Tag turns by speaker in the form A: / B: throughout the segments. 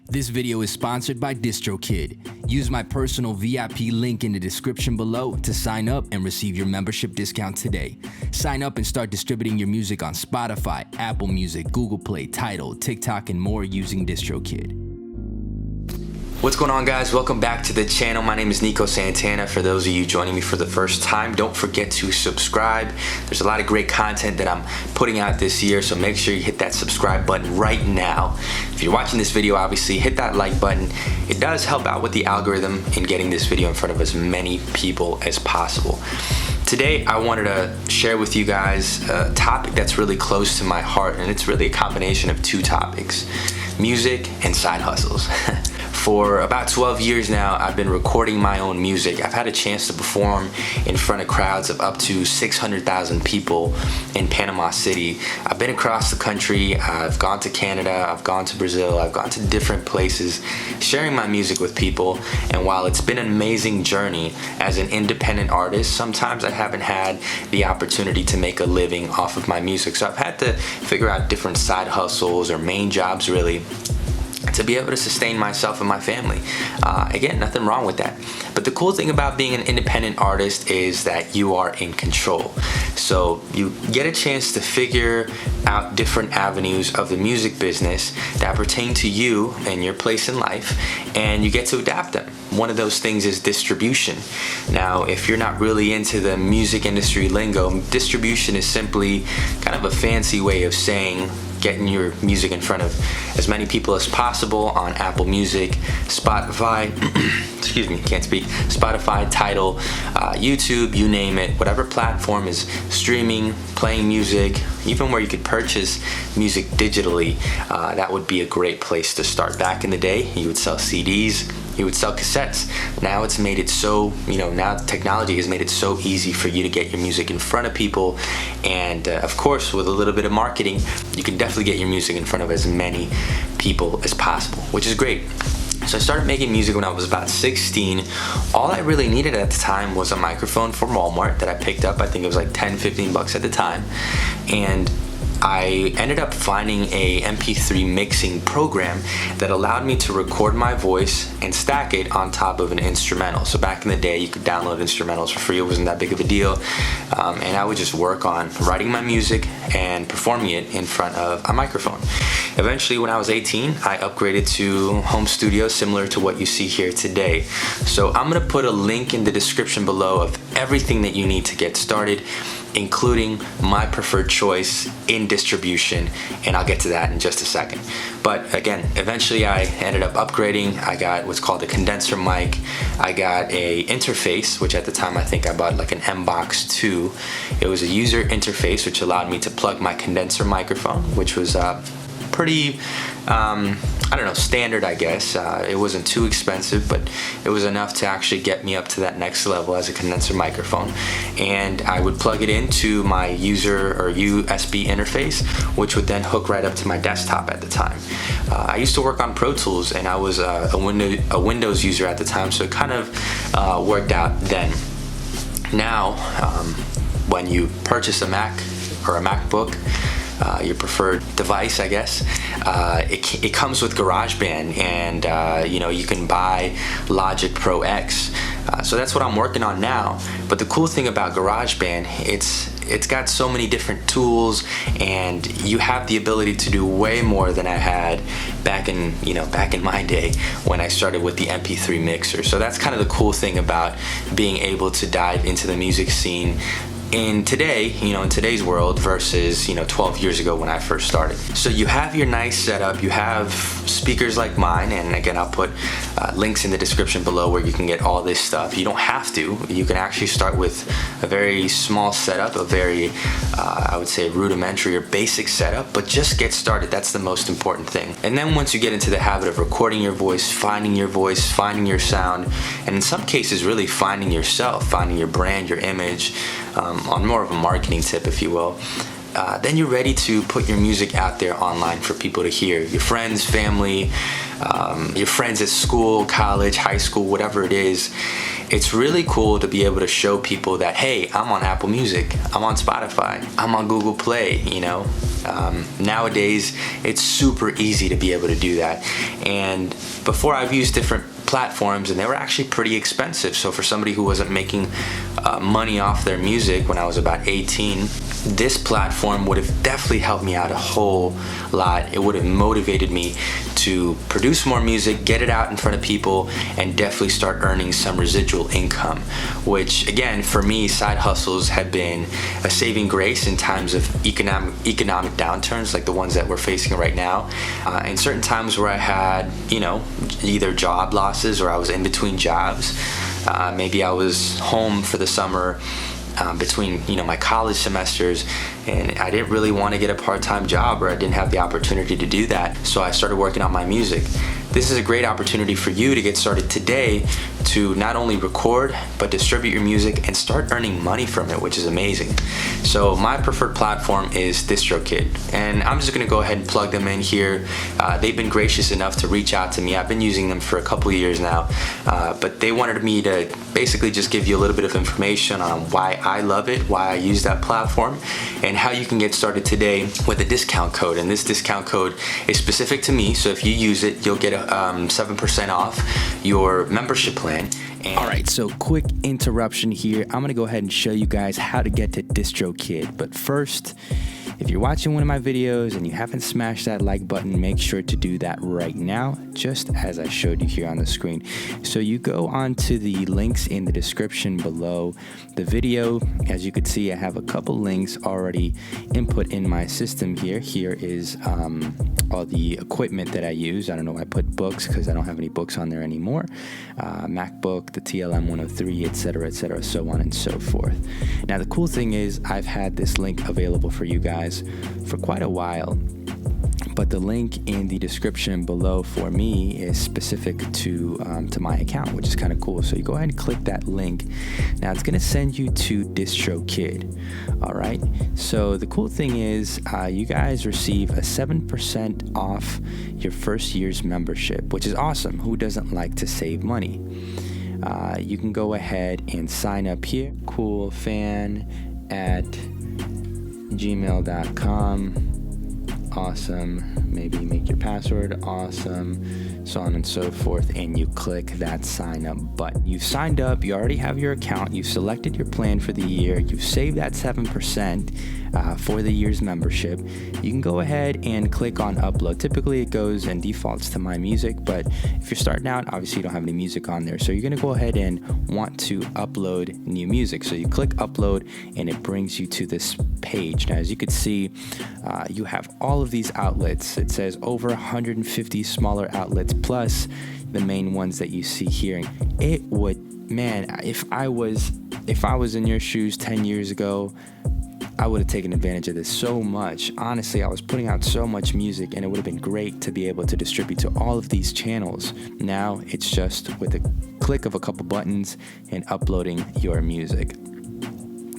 A: This video is sponsored by DistroKid. Use my personal VIP link in the description below to sign up and receive your membership discount today. Sign up and start distributing your music on Spotify, Apple Music, Google Play, Tidal, TikTok, and more using DistroKid.
B: What's going on, guys? Welcome back to the channel. My name is Nico Santana. For those of you joining me for the first time, don't forget to subscribe. There's a lot of great content that I'm putting out this year, so make sure you hit that subscribe button right now. If you're watching this video, obviously hit that like button. It does help out with the algorithm in getting this video in front of as many people as possible. Today, I wanted to share with you guys a topic that's really close to my heart, and it's really a combination of two topics: music and side hustles. For about 12 years now, I've been recording my own music. I've had a chance to perform in front of crowds of up to 600,000 people in Panama City. I've been across the country. I've gone to Canada. I've gone to Brazil. I've gone to different places sharing my music with people. And while it's been an amazing journey as an independent artist, sometimes I haven't had the opportunity to make a living off of my music. So I've had to figure out different side hustles or main jobs, really, to be able to sustain myself and my family. Again, nothing wrong with that. But the cool thing about being an independent artist is that you are in control. So you get a chance to figure out different avenues of the music business that pertain to you and your place in life, and you get to adapt them. One of those things is distribution. Now, if you're not really into the music industry lingo, distribution is simply kind of a fancy way of saying getting your music in front of as many people as possible on Apple Music, Spotify, excuse me, can't speak, Spotify, Tidal, YouTube, you name it, whatever platform is streaming, playing music, even where you could purchase music digitally, that would be a great place to start. Back in the day, you would sell CDs, you would sell cassettes. Now it's made it so, now technology has made it so easy for you to get your music in front of people. And of course, with a little bit of marketing, you can definitely get your music in front of as many people as possible, which is great. So I started making music when I was about 16. All I really needed at the time was a microphone from Walmart that I picked up. I think it was like 10, 15 bucks at the time. And I ended up finding a MP3 mixing program that allowed me to record my voice and stack it on top of an instrumental. So back in the day, you could download instrumentals for free. It wasn't that big of a deal. And I would just work on writing my music and performing it in front of a microphone. Eventually, when I was 18, I upgraded to home studio similar to what you see here today. So I'm gonna put a link in the description below of everything that you need to get started, including my preferred choice in distribution, and I'll get to that in just a second. But again, eventually I ended up upgrading. I got what's called a condenser mic. I got a interface, which at the time I think I bought like an M-Box 2. It was a user interface which allowed me to plug my condenser microphone, which was pretty standard, I guess. It wasn't too expensive, but it was enough to actually get me up to that next level as a condenser microphone. And I would plug it into my user or USB interface, which would then hook right up to my desktop at the time. I used to work on Pro Tools, and I was a Windows user at the time, so it kind of worked out then. Now, when you purchase a Mac or a MacBook, your preferred device, I guess, it comes with GarageBand, and you can buy Logic Pro X. So that's what I'm working on now. But the cool thing about GarageBand, it's got so many different tools, and you have the ability to do way more than I had back in my day when I started with the MP3 mixer. So that's kind of the cool thing about being able to dive into the music scene in today's world versus 12 years ago when I first started. So you have your nice setup, you have speakers like mine, and again, I'll put links in the description below where you can get all this stuff. You don't have to. You can actually start with a very small setup, a very I would say rudimentary or basic setup, but just get started. That's the most important thing. And then once you get into the habit of recording your voice, finding your sound, and in some cases really finding yourself, finding your brand, your image, on more of a marketing tip, if you will, then you're ready to put your music out there online for people to hear. Your friends, family, your friends at school, college, high school, whatever it is. it's really cool to be able to show people that, hey, I'm on Apple Music, I'm on Spotify, I'm on Google Play, you know. Nowadays, it's super easy to be able to do that. And before, I've used different platforms and they were actually pretty expensive. So for somebody who wasn't making money off their music when I was about 18, this platform would have definitely helped me out a whole lot. It would have motivated me to produce more music, get it out in front of people, and definitely start earning some residual income, which again, for me, side hustles have been a saving grace in times of economic downturns like the ones that we're facing right now. In certain times where I had, you know, either job losses or I was in between jobs. Maybe I was home for the summer between, you know, my college semesters, and I didn't really want to get a part-time job, or I didn't have the opportunity to do that. So I started working on my music. This is a great opportunity for you to get started today to not only record, but distribute your music and start earning money from it, which is amazing. So my preferred platform is DistroKid, and I'm just gonna go ahead and plug them in here. They've been gracious enough to reach out to me. I've been using them for a couple of years now, but they wanted me to basically just give you a little bit of information on why I love it, why I use that platform, and how you can get started today with a discount code. And this discount code is specific to me, so if you use it, you'll get a 7% off your membership plan.
A: All right, so quick interruption here. I'm gonna go ahead and show you guys how to get to DistroKid. But first, if you're watching one of my videos and you haven't smashed that like button, make sure to do that right now, just as I showed you here on the screen. So you go on to the links in the description below the video. As you can see, I have a couple links already input in my system here. Here is all the equipment that I use. I don't know, I put books because I don't have any books on there anymore. MacBook, the TLM 103, etc., so on and so forth. Now, the cool thing is I've had this link available for you guys for quite a while, but the link in the description below for me is specific to my account, which is kind of cool. So you go ahead and click that link. Now it's going to send you to DistroKid. All right. So the cool thing is you guys receive a 7% off your first year's membership, which is awesome. Who doesn't like to save money? You can go ahead and sign up here. coolfan@gmail.com. Awesome. Maybe make your password. Awesome. So on and so forth. And you click that sign up button. You've signed up. You already have your account. You've selected your plan for the year. You've saved that 7% for the year's membership. You can go ahead and click on upload. Typically it goes and defaults to my music, but if you're starting out, obviously you don't have any music on there. So you're going to go ahead and want to upload new music. So you click upload and it brings you to this page. Now, as you can see, you have all of these outlets. It says over 150 smaller outlets plus the main ones that you see here. It would, man, if I was in your shoes 10 years ago, I would have taken advantage of this so much. Honestly, I was putting out so much music and it would have been great to be able to distribute to all of these channels. Now it's just with a click of a couple buttons and uploading your music.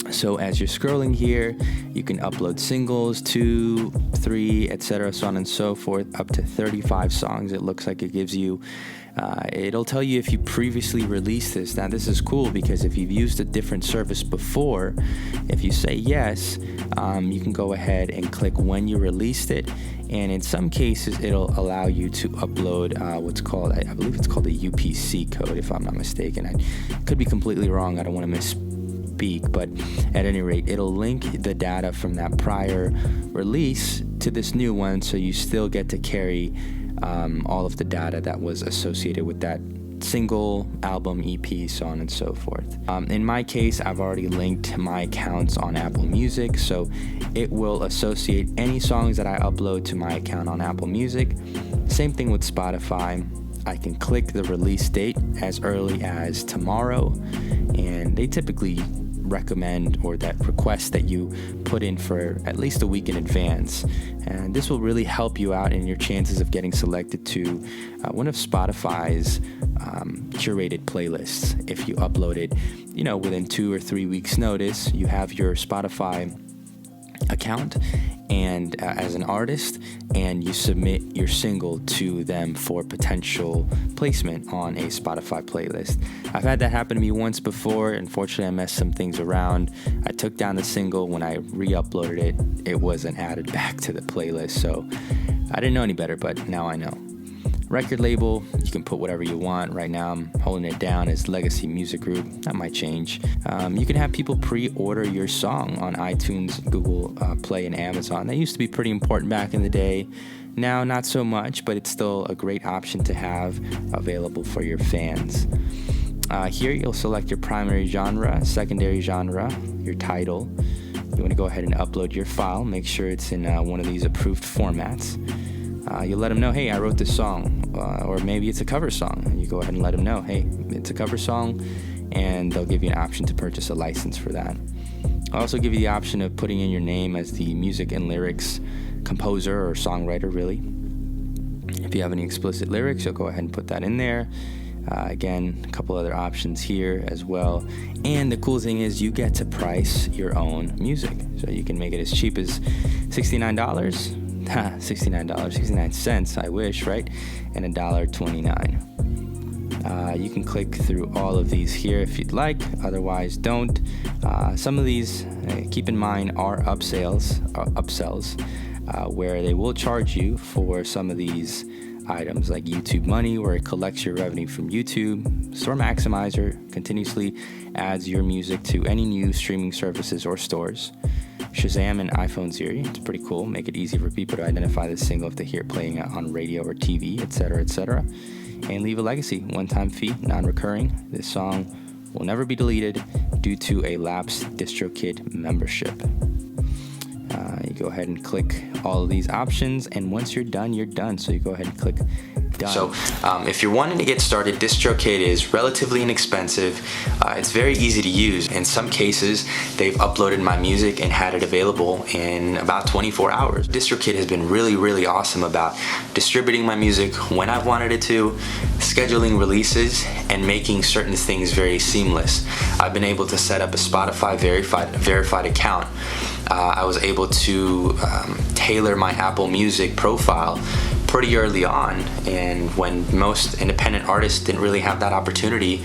A: So as you're scrolling here, you can upload singles, 2, 3, etc., so on and so forth, up to 35 songs. It looks like it gives you, it'll tell you if you previously released this. Now this is cool because if you've used a different service before, if you say yes, you can go ahead and click when you released it. And in some cases, it'll allow you to upload what's called, I believe it's called a UPC code, if I'm not mistaken. I could be completely wrong. I don't want to misspeak, but at any rate, it'll link the data from that prior release to this new one, so you still get to carry all of the data that was associated with that single, album, EP, so on and so forth. In my case, I've already linked my accounts on Apple Music, so it will associate any songs that I upload to my account on Apple Music. Same thing with Spotify. I can click the release date as early as tomorrow, and they typically recommend or that request that you put in for at least a week in advance. And this will really help you out in your chances of getting selected to one of Spotify's curated playlists. If you upload it, within 2 or 3 weeks notice, you have your Spotify account and as an artist, and you submit your single to them for potential placement on a Spotify playlist. I've had that happen to me once before. Unfortunately, I messed some things around. I took down the single. When I re-uploaded it, it wasn't added back to the playlist, so I didn't know any better, but now I know. Record label, you can put whatever you want. Right now I'm holding it down as Legacy Music Group. That might change. You can have people pre-order your song on iTunes, Google Play, and Amazon. That used to be pretty important back in the day. Now, not so much, but it's still a great option to have available for your fans. Here you'll select your primary genre, secondary genre, your title. You want to go ahead and upload your file. Make sure it's in one of these approved formats. You'll let them know, hey, I wrote this song, or maybe it's a cover song. And you go ahead and let them know, hey, it's a cover song, and they'll give you an option to purchase a license for that. I'll also give you the option of putting in your name as the music and lyrics composer or songwriter, really. If you have any explicit lyrics, you'll go ahead and put that in there. Again, a couple other options here as well. And the cool thing is you get to price your own music. So you can make it as cheap as $69. $69.69, I wish, right? And $1.29. You can click through all of these here if you'd like, otherwise don't. Some of these, keep in mind, are upsells, where they will charge you for some of these items, like YouTube Money, where it collects your revenue from YouTube. Store Maximizer continuously adds your music to any new streaming services or stores. Shazam and iPhone Siri, it's pretty cool. Make it easy for people to identify the single if they hear it playing on radio or TV, etc., etc. And leave a legacy, one-time fee, non-recurring. This song will never be deleted due to a lapsed DistroKid membership. You go ahead and click all of these options, and once you're done, you're done. So you go ahead and click done.
B: So if you're wanting to get started, DistroKid is relatively inexpensive. It's very easy to use. In some cases, they've uploaded my music and had it available in about 24 hours. DistroKid has been really, really awesome about distributing my music when I've wanted it to, scheduling releases, and making certain things very seamless. I've been able to set up a Spotify verified account. I was able to tailor my Apple Music profile pretty early on, and when most independent artists didn't really have that opportunity,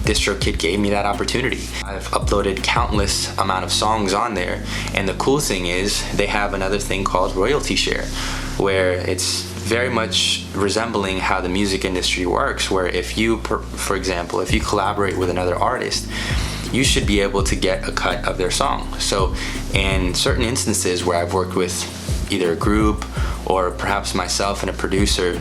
B: DistroKid gave me that opportunity. I've uploaded countless amount of songs on there, and the cool thing is they have another thing called royalty share, where it's very much resembling how the music industry works, where if you, for example, if you collaborate with another artist, you should be able to get a cut of their song. So in certain instances where I've worked with either a group or perhaps myself and a producer,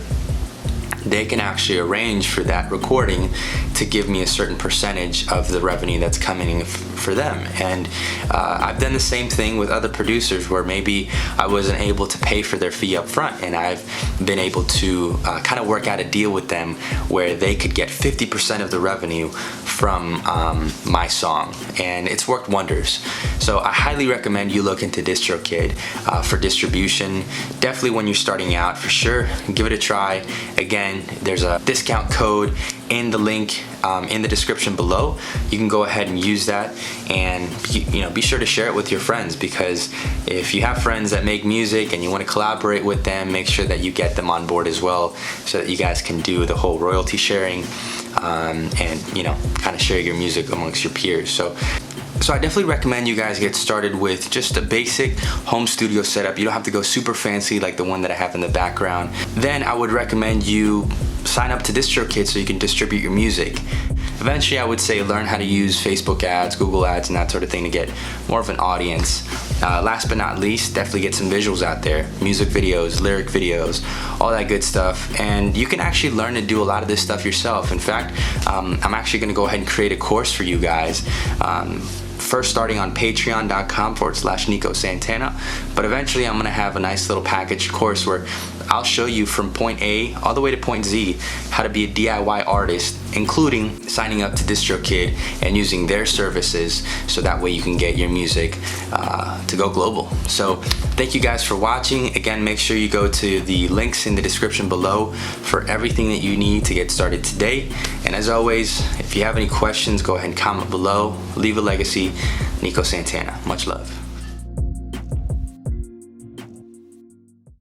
B: they can actually arrange for that recording to give me a certain percentage of the revenue that's coming for them. And I've done the same thing with other producers where maybe I wasn't able to pay for their fee up front, and I've been able to kind of work out a deal with them where they could get 50% of the revenue from my song, and it's worked wonders. So I highly recommend you look into DistroKid for distribution. Definitely when you're starting out, for sure, give it a try. Again, there's a discount code in the link in the description below. You can go ahead and use that, and be sure to share it with your friends, because if you have friends that make music and you want to collaborate with them, make sure that you get them on board as well, so that you guys can do the whole royalty sharing and kind of share your music amongst your peers. So I definitely recommend you guys get started with just a basic home studio setup. You don't have to go super fancy like the one that I have in the background. Then I would recommend you sign up to DistroKid so you can distribute your music. Eventually, I would say learn how to use Facebook ads, Google ads, and that sort of thing to get more of an audience. Last but not least, definitely get some visuals out there, music videos, lyric videos, all that good stuff. And you can actually learn to do a lot of this stuff yourself. In fact, I'm actually going to go ahead and create a course for you guys. First starting on patreon.com/Nico Santana, but eventually I'm gonna have a nice little packaged course where I'll show you from point A all the way to point Z how to be a DIY artist, including signing up to DistroKid and using their services, so that way you can get your music to go global. So thank you guys for watching. Again, make sure you go to the links in the description below for everything that you need to get started today. And as always, if you have any questions, go ahead and comment below. Leave a legacy. Nico Santana. Much love.